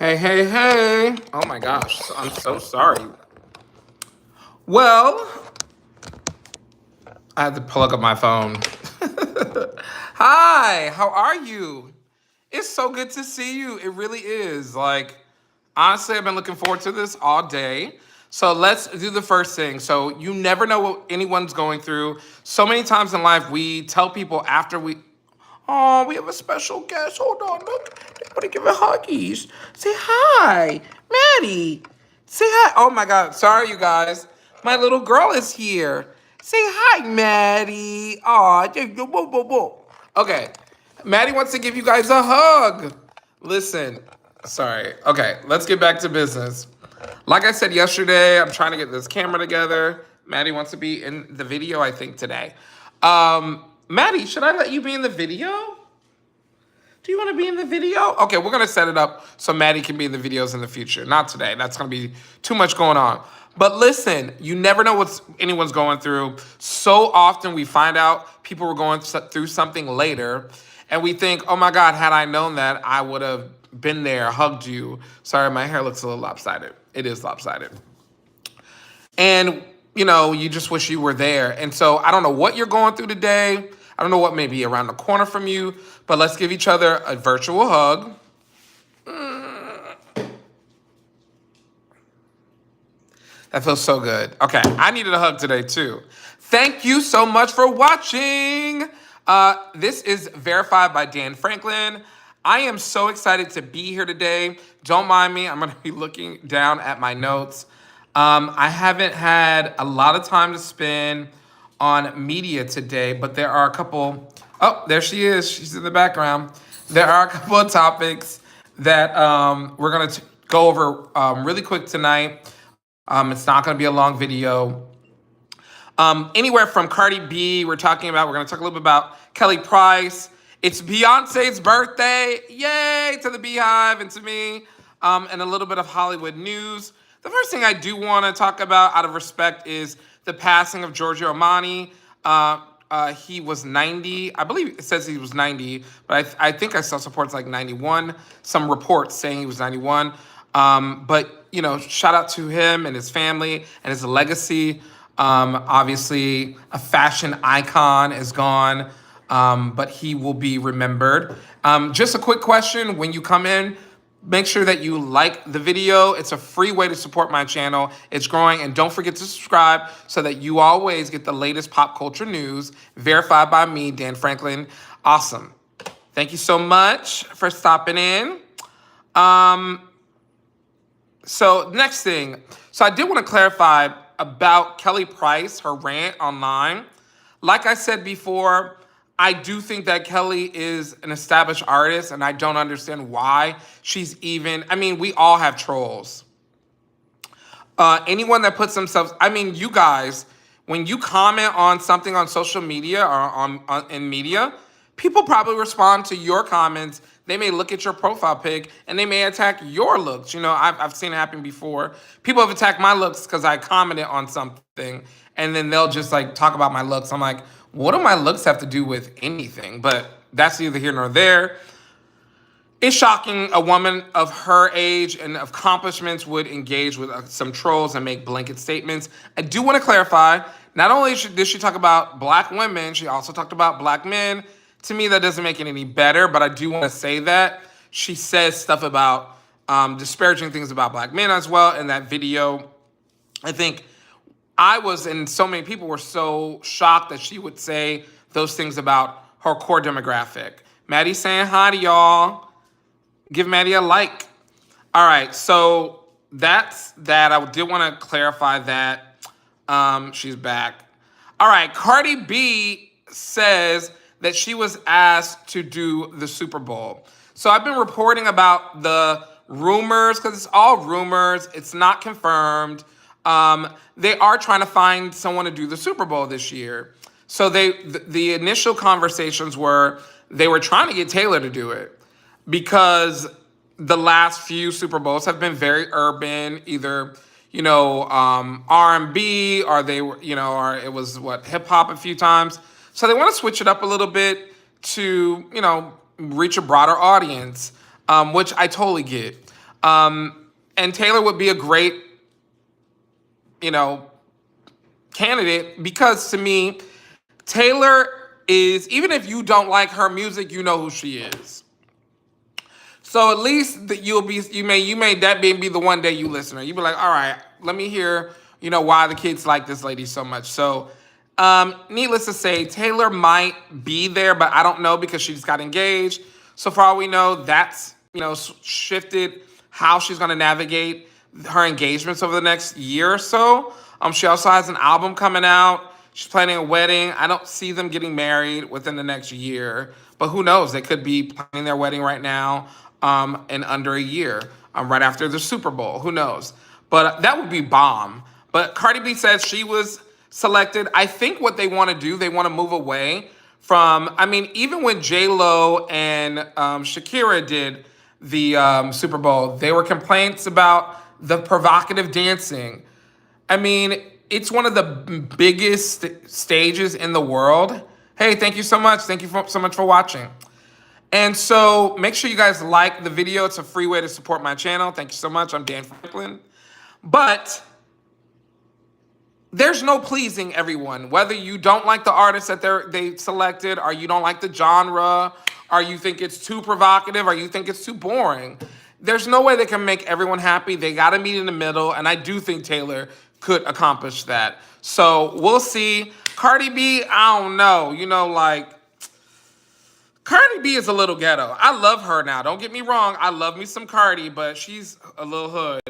Hey, hey, hey. Oh my gosh, I'm so sorry. Well, I had to plug up my phone. Hi, how are you? It's so good to see you. It really is. Honestly, I've been looking forward to this all day. So let's do the first thing. So you never know what anyone's going through. So many times in life, we tell people after we, oh, we have a special guest. Hold on, look. They want to give her huggies. Say hi, Maddie. Say hi. Oh my God. Sorry, you guys. My little girl is here. Say hi, Maddie. Aw, whoa, whoa, whoa. Okay. Maddie wants to give you guys a hug. Listen, sorry. Okay, let's get back to business. Like I said yesterday, I'm trying to get this camera together. Maddie wants to be in the video, I think, today. Maddie, should I let you be in the video? Do you want to be in the video? Okay, we're going to set it up so Maddie can be in the videos in the future. Not today. That's going to be too much going on. But listen, you never know what anyone's going through. So often we find out people were going through something later, and we think, oh my God, had I known that, I would have been there, hugged you. Sorry, my hair looks a little lopsided. It is lopsided. And, you just wish you were there. And so I don't know what you're going through today. I don't know what may be around the corner from you, but let's give each other a virtual hug. That feels so good. Okay, I needed a hug today too. Thank you so much for watching. This is verified by Dan Franklin. I am so excited to be here today. Don't mind me. I'm going to be looking down at my notes. I haven't had a lot of time to spend on media today, but there are a couple. Oh, there she is. She's in the background. There are a couple of topics that we're going to go over really quick tonight. It's not going to be a long video. Anywhere from Cardi B, we're going to talk a little bit about Kelly Price. It's Beyonce's birthday. Yay to the Beehive and to me. And a little bit of Hollywood news. The first thing I do want to talk about out of respect is the passing of Giorgio Armani. He was 90. I believe it says he was 90, but I think I saw supports like 91. Some reports saying he was 91. But, shout out to him and his family and his legacy. Obviously, a fashion icon is gone, but he will be remembered. Just a quick question. When you come in, make sure that you like the video. It's a free way to support my channel. It's growing. And don't forget to subscribe so that you always get the latest pop culture news verified by me, Dan Franklin. Awesome. Thank you so much for stopping in. So next thing. So I did want to clarify about Kelly Price, her rant online. Like I said before, I do think that Kelly is an established artist, and I don't understand why she's even. We all have trolls. Anyone that puts themselves. You guys, when you comment on something on social media or in media, people probably respond to your comments. They may look at your profile pic and they may attack your looks. I've seen it happen before. People have attacked my looks because I commented on something, and then they'll just talk about my looks. I'm like, what do my looks have to do with anything? But that's neither here nor there. It's shocking a woman of her age and accomplishments would engage with some trolls and make blanket statements. I do want to clarify, not only did she talk about black women, she also talked about black men. To me, that doesn't make it any better, but I do want to say that. She says stuff about disparaging things about black men as well in that video. I think and so many people were so shocked that she would say those things about her core demographic. Maddie's saying hi to y'all. Give Maddie a like. All right, so that's that. I did want to clarify that. She's back. All right, Cardi B says that she was asked to do the Super Bowl. So I've been reporting about the rumors, because it's all rumors. It's not confirmed. They are trying to find someone to do the Super Bowl this year. So the initial conversations were they were trying to get Taylor to do it because the last few Super Bowls have been very urban, either R&B or they were or it was hip hop a few times. So they want to switch it up a little bit to reach a broader audience, which I totally get. And Taylor would be a great, you know, candidate because to me, Taylor is, even if you don't like her music, you know who she is. So at least that you may that be the one day you listen to her. You be like, all right, let me hear, why the kids like this lady so much. So, needless to say, Taylor might be there, but I don't know because she just got engaged. So for all we know, that's, shifted how she's going to navigate her engagements over the next year or so. She also has an album coming out. She's planning a wedding. I don't see them getting married within the next year, but who knows? They could be planning their wedding right now, in under a year, right after the Super Bowl. Who knows? But that would be bomb. But Cardi B says she was selected. I think what they want to do, they want to move away from, even when J-Lo and Shakira did the Super Bowl, there were complaints about the provocative dancing. It's one of the biggest stages in the world. Hey, thank you so much. Thank you so much for watching. And so make sure you guys like the video. It's a free way to support my channel. Thank you so much. I'm Dan Franklin. But there's no pleasing everyone. Whether you don't like the artist that they selected, or you don't like the genre, or you think it's too provocative, or you think it's too boring. There's no way they can make everyone happy. They got to meet in the middle, and I do think Taylor could accomplish that. So we'll see. Cardi B, I don't know. Cardi B is a little ghetto. I love her now. Don't get me wrong. I love me some Cardi, but she's a little hood.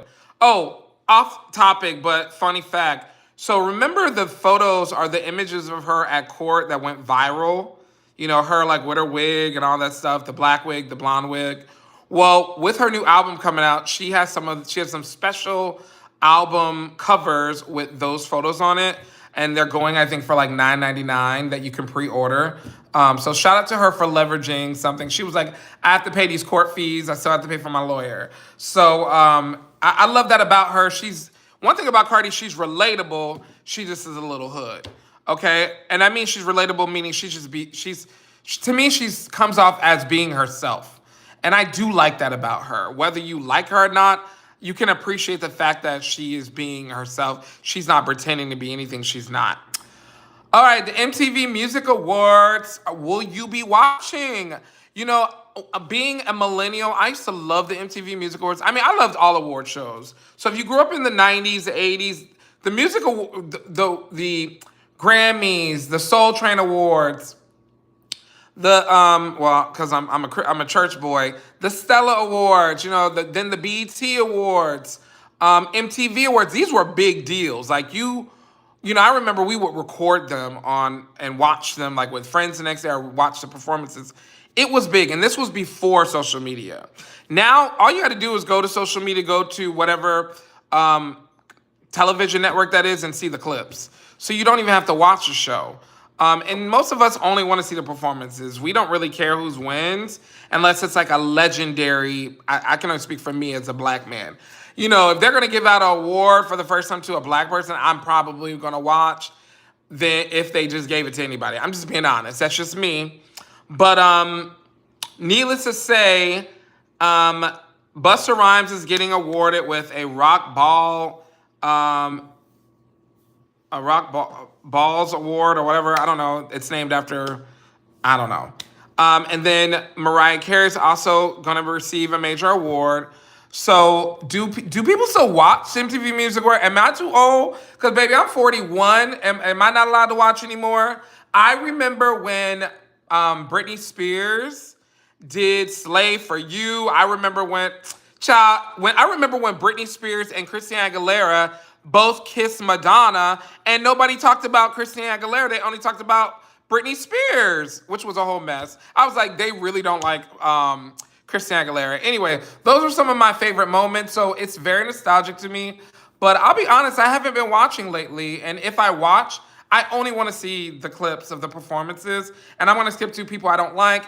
Oh, off topic, but funny fact. So remember the photos are the images of her at court that went viral? Her like with her wig and all that stuff, the black wig, the blonde wig. Well, with her new album coming out, she has some special album covers with those photos on it. And they're going, I think, for like $9.99 that you can pre-order. So shout out to her for leveraging something. She was like, I have to pay these court fees. I still have to pay for my lawyer. So I love that about her. One thing about Cardi, she's relatable. She just is a little hood. Okay? And I mean she's relatable, meaning to me, she comes off as being herself. And I do like that about her. Whether you like her or not, you can appreciate the fact that she is being herself. She's not pretending to be anything she's not. All right, the MTV Music Awards. Will you be watching? Being a millennial, I used to love the MTV Music Awards. I loved all award shows. So if you grew up in the 90s, the 80s, the music, the Grammys, the Soul Train Awards, because I'm a church boy, the Stella Awards, then the BET Awards, MTV Awards. These were big deals. Like I remember we would record them and watch them like with friends the next day, or watch the performances. It was big, and this was before social media. Now all you got to do is go to social media, go to whatever television network that is, and see the clips. So you don't even have to watch the show. And most of us only want to see the performances. We don't really care who wins unless it's like a legendary, I can only speak for me as a black man. If they're going to give out an award for the first time to a black person, I'm probably going to watch than if they just gave it to anybody. I'm just being honest. That's just me. But needless to say, Busta Rhymes is getting awarded with a Rock Balls Award or whatever. I don't know. It's named after, I don't know. And then Mariah Carey is also going to receive a major award. So do people still watch MTV Music Award? Am I too old? Because, baby, I'm 41. Am I not allowed to watch anymore? I remember when Britney Spears did Slave for You. I remember when Britney Spears and Christina Aguilera both kissed Madonna, and nobody talked about Christina Aguilera. They only talked about Britney Spears, which was a whole mess. I was like, they really don't like Christina Aguilera. Anyway, those are some of my favorite moments, so it's very nostalgic to me. But I'll be honest, I haven't been watching lately, and if I watch, I only want to see the clips of the performances, and I want to skip to people I don't like.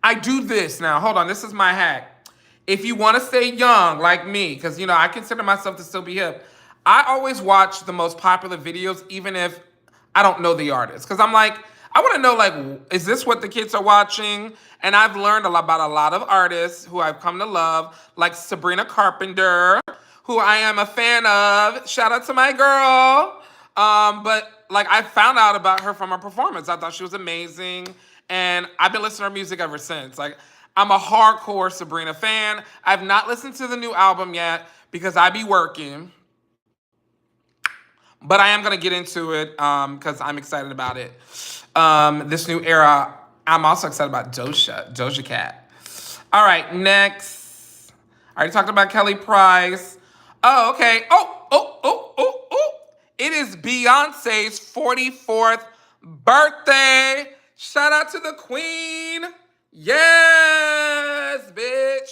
I do this now. Hold on, this is my hack. If you want to stay young, like me, because, I consider myself to still be hip, I always watch the most popular videos, even if I don't know the artist. Because I'm like, I want to know, like, is this what the kids are watching? And I've learned a lot about a lot of artists who I've come to love, like Sabrina Carpenter, who I am a fan of. Shout out to my girl. But like, I found out about her from her performance. I thought she was amazing, and I've been listening to her music ever since. Like, I'm a hardcore Sabrina fan. I've not listened to the new album yet because I be working. But I am gonna get into it because I'm excited about it. This new era. I'm also excited about Doja Cat. All right, next. I already talked about Kelly Price. Oh, okay. Oh. It is Beyonce's 44th birthday. Shout out to the queen. Yes, bitch.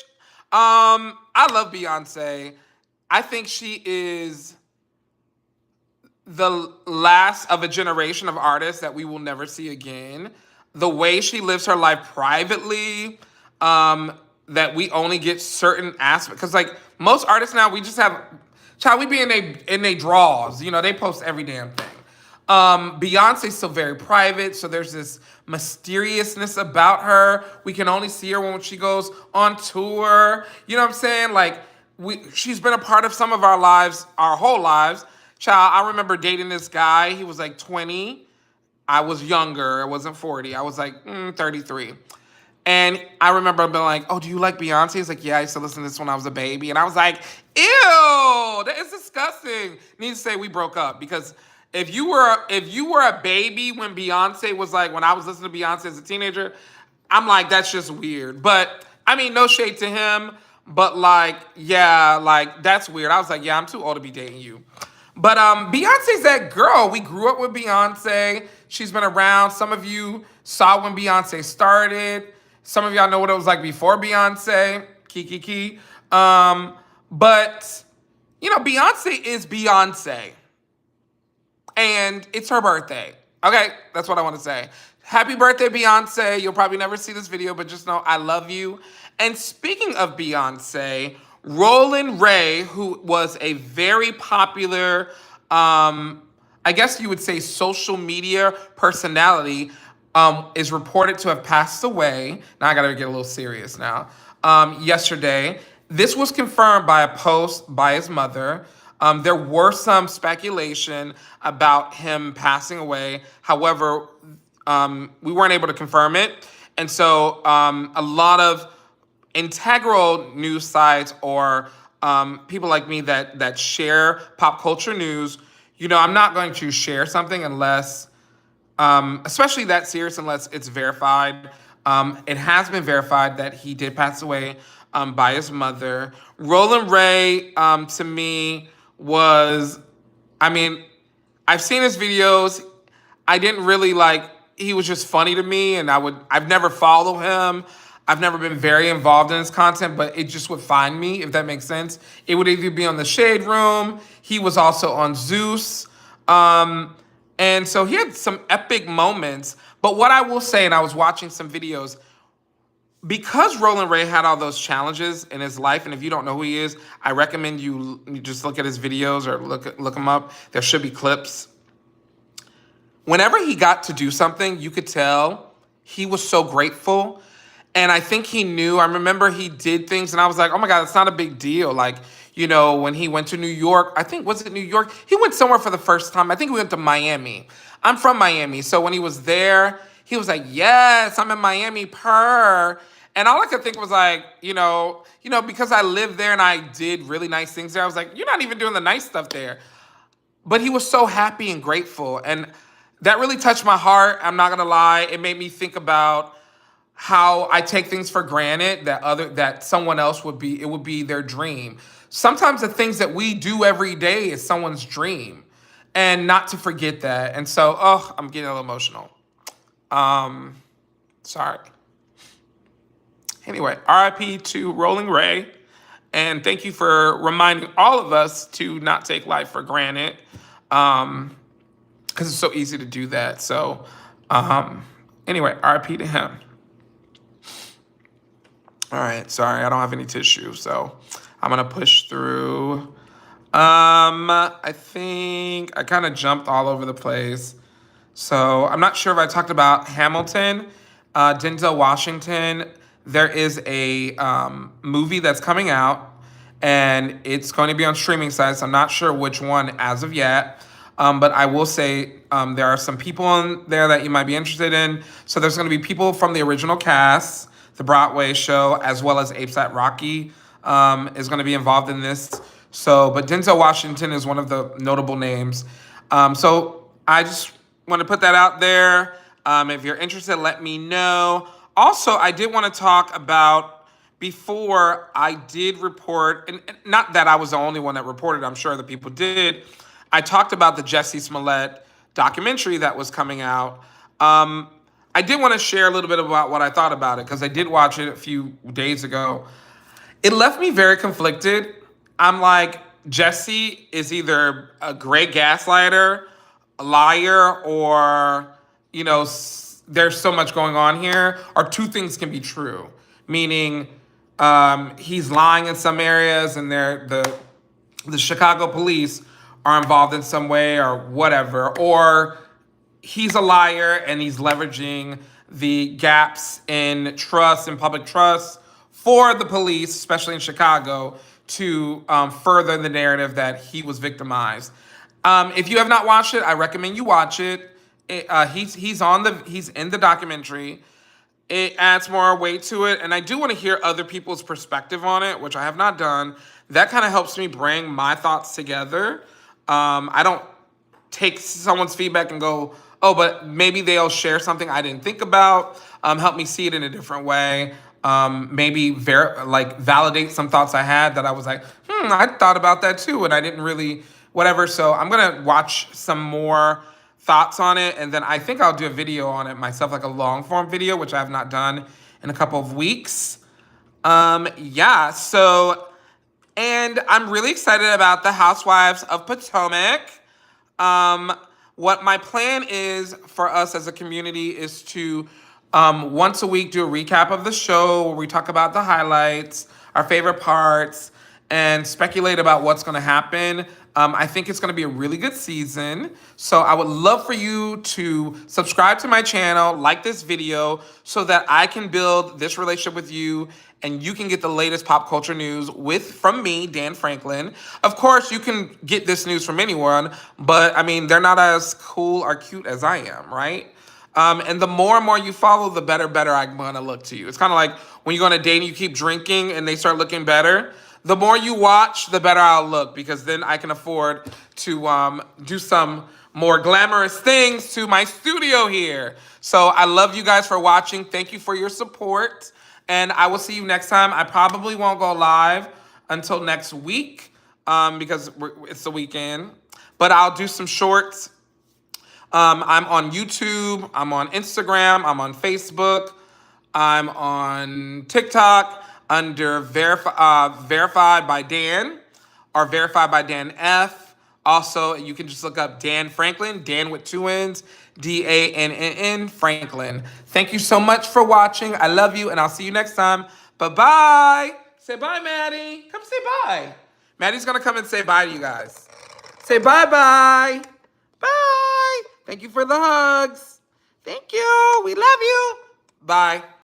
I love Beyonce. I think she is the last of a generation of artists that we will never see again. The way she lives her life privately, that we only get certain aspects. Because like most artists now, we just have, child, we be in they draws. You know, they post every damn thing. Beyonce's still very private, so there's this mysteriousness about her. We can only see her when she goes on tour. You know what I'm saying? Like, she's been a part of some of our lives, our whole lives. Child, I remember dating this guy. He was like 20. I was younger. I wasn't 40. I was like 33. And I remember being like, oh, do you like Beyonce? He's like, yeah, I used to listen to this when I was a baby. And I was like, ew, that is disgusting. Needless to say, we broke up because if you were a baby when Beyonce was like, when I was listening to Beyonce as a teenager, I'm like, that's just weird. But I mean, no shade to him, but like, yeah, like that's weird. I was like, yeah, I'm too old to be dating you. But Beyonce's that girl. We grew up with Beyonce. She's been around. Some of you saw when Beyonce started. Some of y'all know what it was like before Beyonce. Kiki. But, you know, Beyonce is Beyonce. And it's her birthday. Okay, that's what I want to say. Happy birthday, Beyonce. You'll probably never see this video, but just know I love you. And speaking of Beyonce, Roland Ray, who was a very popular, I guess you would say social media personality, is reported to have passed away. Now I gotta get a little serious now. Yesterday. This was confirmed by a post by his mother. There were some speculation about him passing away. However, we weren't able to confirm it. And so a lot of integral news sites or people like me that share pop culture news, you know, I'm not going to share something unless, especially that serious, unless it's verified. It has been verified that he did pass away by his mother. Roland Ray, to me, was, I mean, I've seen his videos. I didn't really like, he was just funny to me, and I've never followed him. I've never been very involved in his content, but it just would find me, if that makes sense. It would either be on the Shade Room. He was also on Zeus. And so he had some epic moments. But what I will say, and I was watching some videos, because Roland Ray had all those challenges in his life, and if you don't know who he is, I recommend you just look at his videos or look him up. There should be clips. Whenever he got to do something, you could tell he was so grateful. And I think he knew. I remember he did things, and I was like, oh my God, it's not a big deal. Like, you know, when he went to New York, I think, was it New York? He went somewhere for the first time. I think he went to Miami. I'm from Miami. So when he was there, he was like, yes, I'm in Miami, purr. And all I could think was like, you know, because I lived there and I did really nice things there, I was like, you're not even doing the nice stuff there. But he was so happy and grateful. And that really touched my heart. I'm not gonna lie. It made me think about how I take things for granted that someone else would be their dream. Sometimes the things that we do every day is someone's dream. And not to forget that. And so, I'm getting a little emotional. Sorry. Anyway, RIP to Roland Ray. And thank you for reminding all of us to not take life for granted. Because it's so easy to do that. So, anyway, RIP to him. All right, sorry, I don't have any tissue, so I'm gonna push through. I think I kind of jumped all over the place. So I'm not sure if I talked about Hamilton, Denzel Washington. There is a movie that's coming out, and it's going to be on streaming sites. I'm not sure which one as of yet, but I will say there are some people on there that you might be interested in. So there's going to be people from the original cast, the Broadway show, as well as ASAP Rocky is going to be involved in this. So, but Denzel Washington is one of the notable names. So I just want to put that out there. If you're interested, let me know. Also, I did want to talk about before I did report, and not that I was the only one that reported, I'm sure the people did. I talked about the Jussie Smollett documentary that was coming out. I did want to share a little bit about what I thought about it because I did watch it a few days ago. It left me very conflicted. I'm like, Jussie is either a great gaslighter, a liar, or, there's so much going on here, or two things can be true. Meaning, he's lying in some areas and the Chicago police are involved in some way or whatever, or he's a liar and he's leveraging the gaps in trust and public trust for the police, especially in Chicago, to further the narrative that he was victimized. If you have not watched it, I recommend you watch it. He's in the documentary. It adds more weight to it, and I do want to hear other people's perspective on it, which I have not done. That kind of helps me bring my thoughts together. I don't take someone's feedback and go, oh, but maybe they'll share something I didn't think about. Help me see it in a different way. Maybe validate some thoughts I had that I was like, I thought about that too, and I didn't really, whatever. So I'm gonna watch some more thoughts on it, and then I think I'll do a video on it myself, like a long form video, which I have not done in a couple of weeks. Yeah, so, and I'm really excited about the Housewives of Potomac. What my plan is for us as a community is to once a week do a recap of the show where we talk about the highlights, our favorite parts, and speculate about what's going to happen. I think it's going to be a really good season. So I would love for you to subscribe to my channel, like this video, so that I can build this relationship with you and you can get the latest pop culture news from me, Dan Franklin. Of course, you can get this news from anyone, but I mean, they're not as cool or cute as I am, right? And the more and more you follow, the better I'm gonna look to you. It's kind of like when you go on a date and you keep drinking and they start looking better. The more you watch, the better I'll look, because then I can afford to do some more glamorous things to my studio here. So I love you guys for watching. Thank you for your support. And I will see you next time. I probably won't go live until next week because it's the weekend. But I'll do some shorts. I'm on YouTube. I'm on Instagram. I'm on Facebook. I'm on TikTok under Verified by Dan or Verified by Dan F. Also, you can just look up Dan Franklin, Dan with two N's, DANNN Franklin. Thank you so much for watching. I love you, and I'll see you next time. Bye-bye. Say bye, Maddie. Come say bye. Maddie's going to come and say bye to you guys. Say bye-bye. Bye. Thank you for the hugs. Thank you. We love you. Bye.